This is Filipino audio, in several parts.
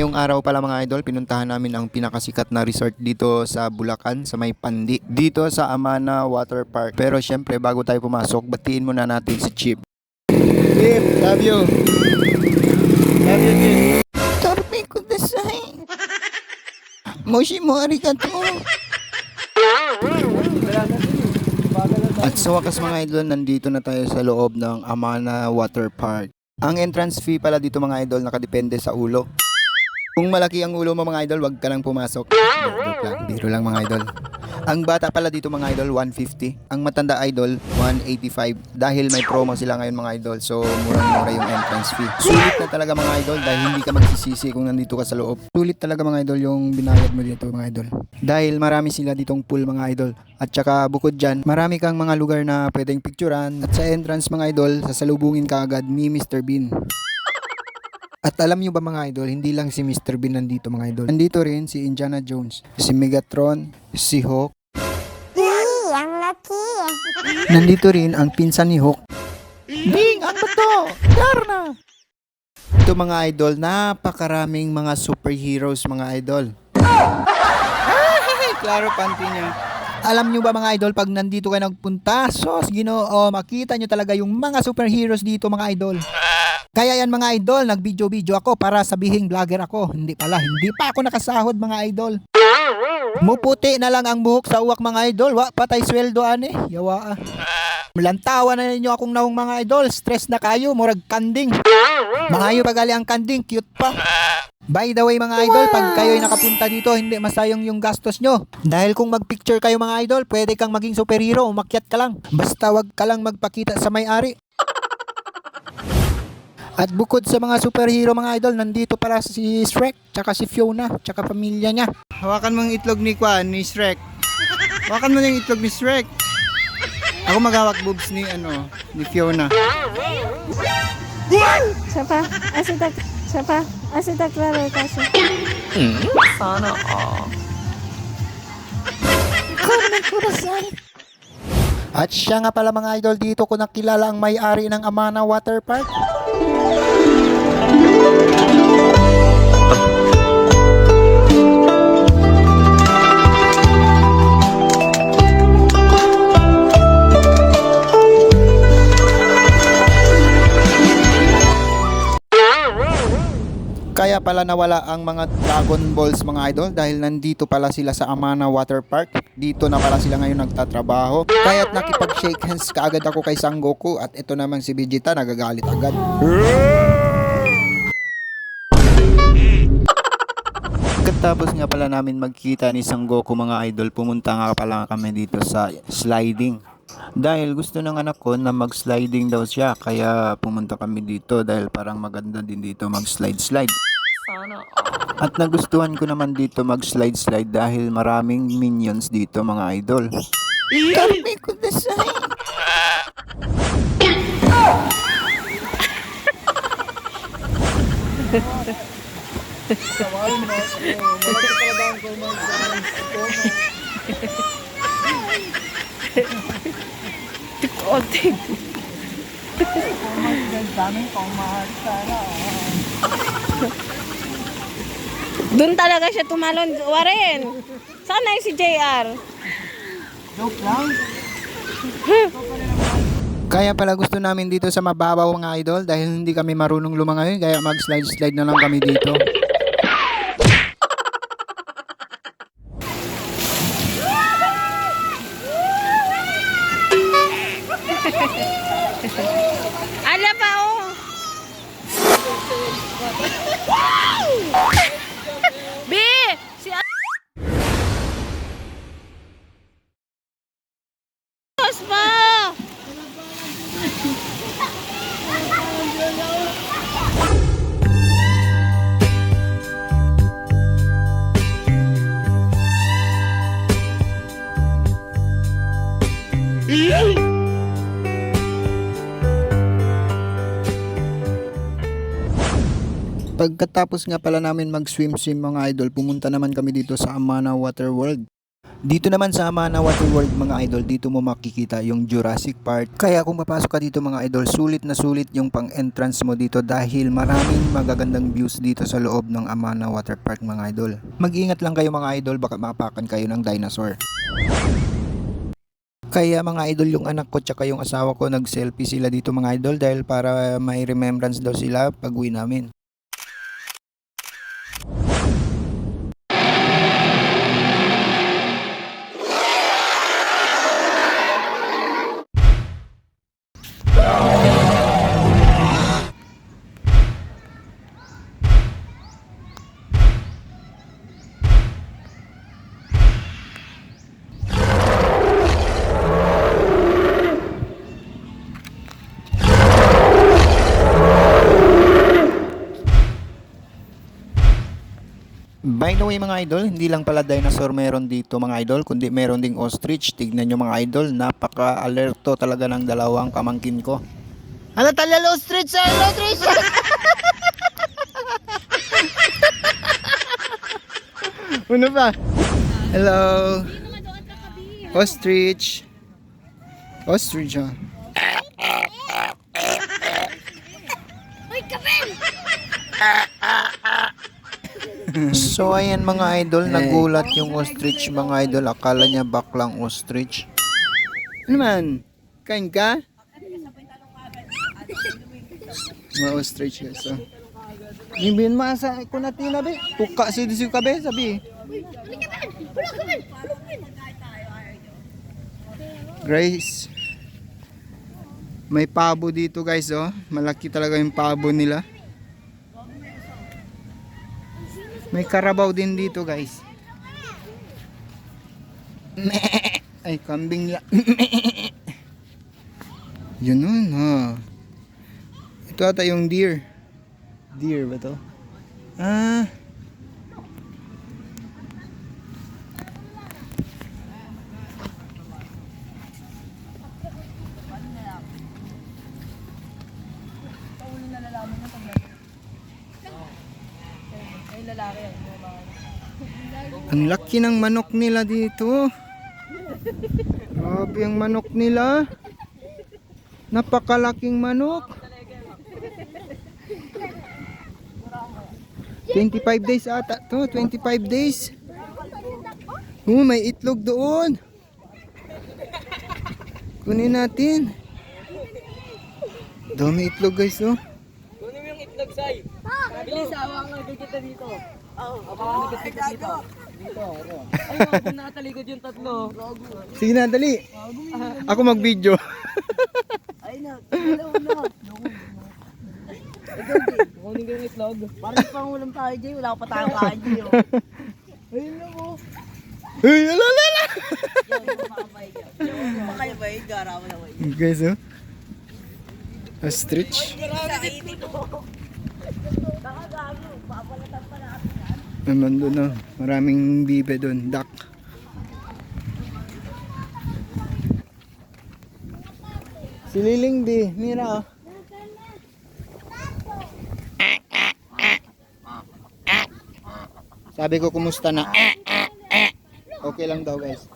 Ngayong araw pala mga idol, pinuntahan namin ang pinakasikat na resort dito sa Bulacan, sa may Pandi, dito sa Amana Water Park. Pero syempre bago tayo pumasok, batiin muna natin si Chip. Chip, love you. Love you, Chip. Torpe kudasai. Moshi mo arigato. At sa wakas mga idol, nandito na tayo sa loob ng Amana Water Park. Ang entrance fee pala dito mga idol, nakadepende sa ulo. Kung malaki ang ulo mo mga idol, wag ka lang pumasok. Joke lang, biro lang mga idol. Ang bata pala dito mga idol, 150. Ang matanda idol, 185. Dahil may promo sila ngayon mga idol, so murang-mura yung entrance fee. Sulit na talaga mga idol dahil hindi ka magsisisi kung nandito ka sa loob. Sulit talaga mga idol yung binayad mo dito mga idol. Dahil marami sila ditong pool mga idol. At saka bukod dyan, marami kang mga lugar na pwedeng picturean. At sa entrance mga idol, sasalubungin ka agad ni Mr. Bean. At alam nyo ba mga idol, hindi lang si Mr. Bean nandito mga idol. Nandito rin si Indiana Jones, si Megatron, si Hulk. Ang laki. Nandito rin ang pinsan ni Hulk. Ding, ano to? Darna! Ito mga idol, napakaraming mga superheroes mga idol. Klaro panty niya. Alam nyo ba mga idol, pag nandito kayo nagpunta, sos Ginoo, makita nyo talaga yung mga superheroes dito mga idol. Kaya yan mga idol, nag-video ako para sabihin vlogger ako. Hindi pala, hindi pa ako nakasahod mga idol. Muputi na lang ang buhok sa uwak mga idol. Wa patay sweldo ane. Yawa. Malantawa na ninyo akong naong mga idol. Stress na kayo, murag kanding. Maayo pagali ang kanding, cute pa. By the way mga idol, pag kayo'y nakapunta dito, hindi masayang yung gastos nyo. Dahil kung magpicture kayo mga idol, pwede kang maging superhero, umakyat ka lang. Basta wag ka lang magpakita sa may-ari. At bukod sa mga superhero mga idol, nandito para si Shrek, tsaka si Fiona, tsaka pamilya niya. Hawakan mo yung itlog ni Kwan, ni Shrek. Hawakan mo yung itlog ni Shrek. Ako maghawak boobs ni ni Fiona. Siapa? Asita klaro kasi. Sana all. At siya nga pala mga idol, dito ko nakilala ang may-ari ng Amana Water Park. Kaya pala nawala ang mga Dragon Balls mga idol dahil nandito pala sila sa Amana Water Park. Dito na pala sila ngayon nagtatrabaho. Kaya't nakipag-shake hands kaagad ako kay Sang Goku at ito naman si Vegeta nagagalit agad. Katapos nga pala namin magkita ni Sang Goku mga idol, pumunta nga pala kami dito sa sliding. Dahil gusto ng anak ko na mag-sliding daw siya, kaya pumunta kami dito dahil parang maganda din dito mag-slide-slide. Sana all. At nagustuhan ko naman dito mag-slide-slide dahil maraming minions dito mga idol. Torpe kudasai. Tikotin. Doon talaga siya tumalon, Warren. Sana yung si JR. Kaya pala gusto namin dito sa mababaw mga idol dahil hindi kami marunong lumangoy, kaya mag-slide-slide na lang kami dito. Ala pa oh. B, si Atos pa. Pagkatapos nga pala namin mag-swim-swim mga idol, pumunta naman kami dito sa Amana Water World. Dito naman sa Amana Water World mga idol, dito mo makikita yung Jurassic Park. Kaya kung papasok ka dito mga idol, sulit na sulit yung pang-entrance mo dito dahil maraming magagandang views dito sa loob ng Amana Water Park mga idol. Mag-ingat lang kayo mga idol, baka mapakan kayo ng dinosaur. Kaya mga idol, yung anak ko tsaka yung asawa ko nag-selfie sila dito mga idol dahil para may remembrance daw sila pag uwi namin. By the way mga idol, hindi lang pala dinosaur meron dito mga idol, kundi meron ding ostrich. Tignan nyo mga idol, napaka-alerto talaga ng dalawang pamangkin ko. Ano talal ostrich sa ostrich? Ano ba? Hello. Ostrich. Ostrich ah. So ayan mga idol, nagulat yung ostrich mga idol. Akala niya baklang ostrich. Ano man? Kain ka? Mga ostrich guys. So. Ibin masa ko natin be. Tuka si disi ka be sabi. Grace. May pabo dito guys oh. Malaki talaga yung pabo nila. May karabaw din dito guys. Ay kambing la. Yun nun ha. Ito ata yung deer. Deer ba to? Ah. Ang laki ng manok nila dito. Grabe ang manok nila. Napakalaking manok. 25 days ata to. 25 days. May itlog doon. Kunin natin. Dami itlog guys oh. Kunin mo yung itlog, Sai. Bilis, awa nga kita dito. Awa nga kita dito. Dito, ano? Ay, wag na natalikod yung tatlo. Sige na, dali. Ako mag-video. Ay na, wala. Ikaw, Jay. Kunin ko yung itlog. Parang pangulam tayo, Jay. Wala pa tayong kain, Jay. Ayun lang, oh. Uy, alala! Makaya ba yung gara? Wala ba yun? Guys, oh. Ostrich. Naman doon, oh. Maraming bibe doon. Duck. Si Liling di. Mira, oh. Sabi ko, kumusta na? Okay lang daw, guys.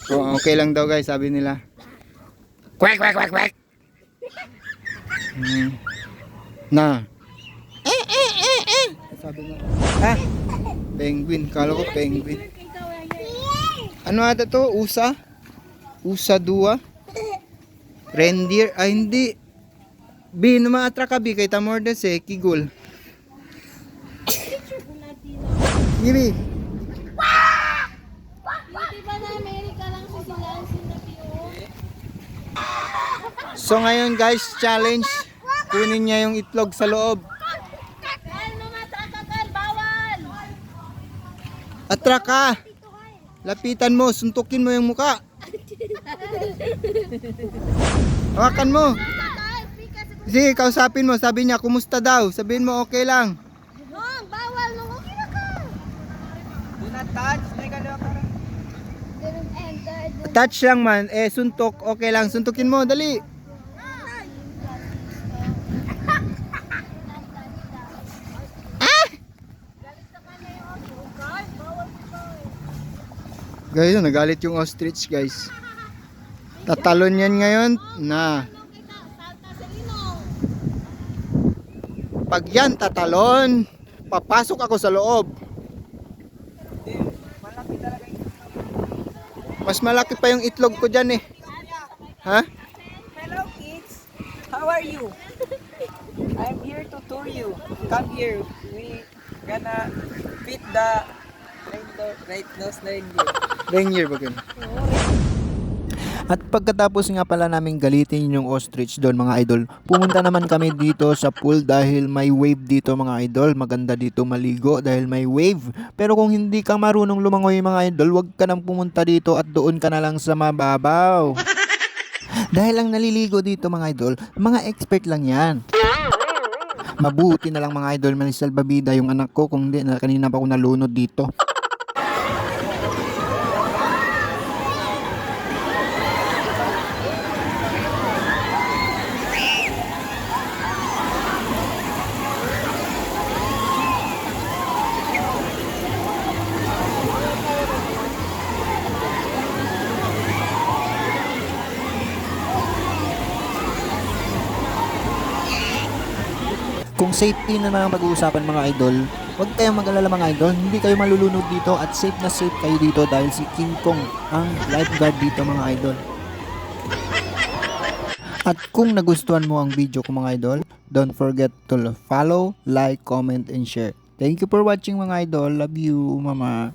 So, okay lang daw guys, sabi nila. Quack, quack, quack, quack. Na. Sabi nga. Ah, penguin. Kala ko penguin. Ano ata to? Usa? Usa dua? Reindeer? Ay, hindi. Bi, numaatra ka bi. Kay Tamordes eh. Kigul. Gibi. So ngayon guys, challenge. Kunin niya yung itlog sa loob. Atra ka. Lapitan mo, suntukin mo yung muka. Hawakan mo. Sige, kausapin mo. Sabi niya, kumusta daw? Sabihin mo, okay lang. Bawal nung okay na ka. Do not touch. Didn't enter. Touch lang man, suntok, okay lang. Suntukin mo, dali. Guys, nagalit yung ostrich guys. Tatalon yan ngayon na. Pag yan tatalon, papasok ako sa loob. Mas malaki pa yung itlog ko dyan eh. Ha? Hello kids, how are you? I'm here to tour you. Come here. We gonna feed the right nose reindeer. Reindeer ba ganun? At pagkatapos nga pala namin galitin yung ostrich doon mga idol, pumunta naman kami dito sa pool dahil may wave dito mga idol. Maganda dito maligo dahil may wave. Pero kung hindi ka marunong lumangoy mga idol, wag ka nang pumunta dito at doon ka na lang sa mababaw. Dahil ang naliligo dito mga idol, mga expert lang yan. Mabuti na lang mga idol, may salbabida yung anak ko, kung hindi na kanina pa ako nalunod dito. Kung safety na mga pag-uusapan mga idol, huwag kayong mag-alala mga idol, hindi kayo malulunod dito at safe na safe kayo dito dahil si King Kong ang lifeguard dito mga idol. At kung nagustuhan mo ang video ko mga idol, don't forget to follow, like, comment, and share. Thank you for watching mga idol. Love you, mama.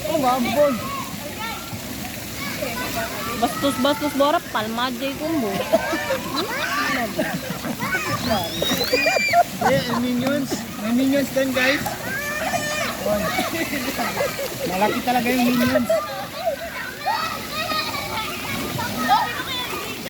Oh, mabog. Bastos-bastos borap, palmajay kumbo. May minions din guys. Malaki talaga yung minions.